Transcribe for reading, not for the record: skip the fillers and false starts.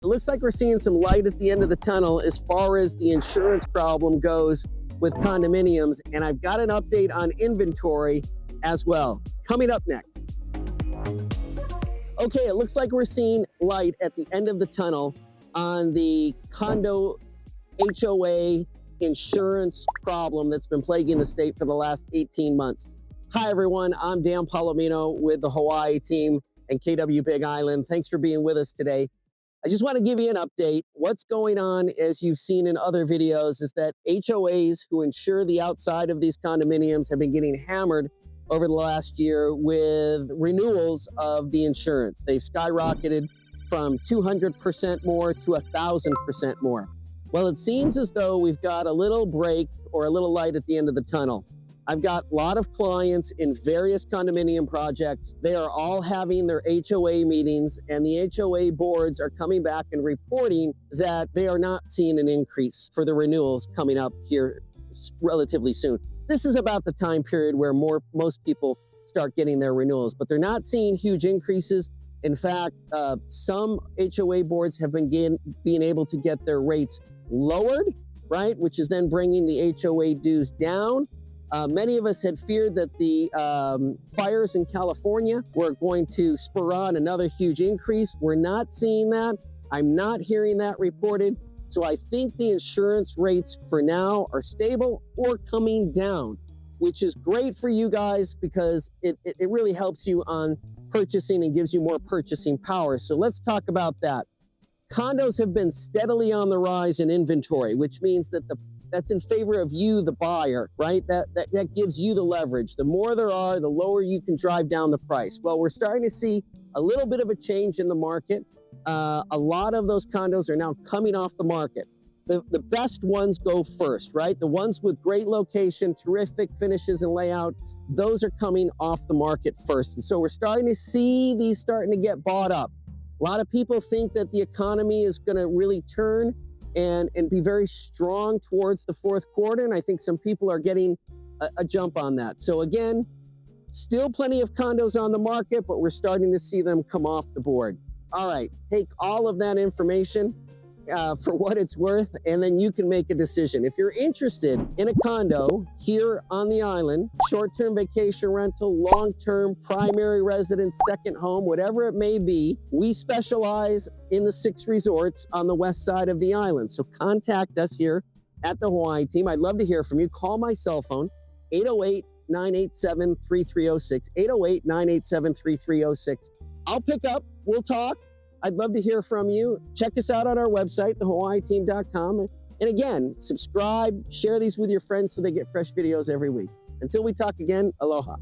It looks like we're seeing some light at the end of the tunnel as far as the insurance problem goes with condominiums, and I've got an update on inventory as well. Coming up next. Okay, it looks like we're seeing light at the end of the tunnel on the condo HOA insurance problem that's been plaguing the state for the last 18 months. Hi everyone, I'm Dan Polimino with the Hawaii team and KW Big Island. Thanks for being with us today. I just want to give you an update. What's going on, as you've seen in other videos, is that HOAs who insure the outside of these condominiums have been getting hammered over the last year with renewals of the insurance. They've skyrocketed from 200% more to 1,000% more. Well, it seems as though we've got a little break or a little light at the end of the tunnel. I've got a lot of clients in various condominium projects. They are all having their HOA meetings, and the HOA boards are coming back and reporting that they are not seeing an increase for the renewals coming up here relatively soon. This is about the time period where most people start getting their renewals, but they're not seeing huge increases. In fact, some HOA boards have been being able to get their rates lowered, right? Which is then bringing the HOA dues down. Many of us had feared that the fires in California were going to spur on another huge increase. We're not seeing that. I'm not hearing that reported. So I think the insurance rates for now are stable or coming down, which is great for you guys because it really helps you on purchasing and gives you more purchasing power. So let's talk about that. Condos have been steadily on the rise in inventory, which means that that's in favor of you, the buyer, right? That gives you the leverage. The more there are, the lower you can drive down the price. Well, we're starting to see a little bit of a change in the market. A lot of those condos are now coming off the market. The best ones go first, right? The ones with great location, terrific finishes and layouts, those are coming off the market first. And so we're starting to see these starting to get bought up. A lot of people think that the economy is going to really turn and be very strong towards the fourth quarter. And I think some people are getting a jump on that. So again, still plenty of condos on the market, but we're starting to see them come off the board. All right, take all of that information for what it's worth, and then you can make a decision. If you're interested in a condo here on the island, short-term vacation rental, long-term primary residence, second home, whatever it may be, we specialize in the 6 resorts on the west side of the island. So contact us here at the Hawaii team. I'd love to hear from you. Call my cell phone, 808-987-3306, 808-987-3306. I'll pick up, we'll talk. I'd love to hear from you. Check us out on our website, thehawaiiteam.com. And again, subscribe, share these with your friends so they get fresh videos every week. Until we talk again, aloha.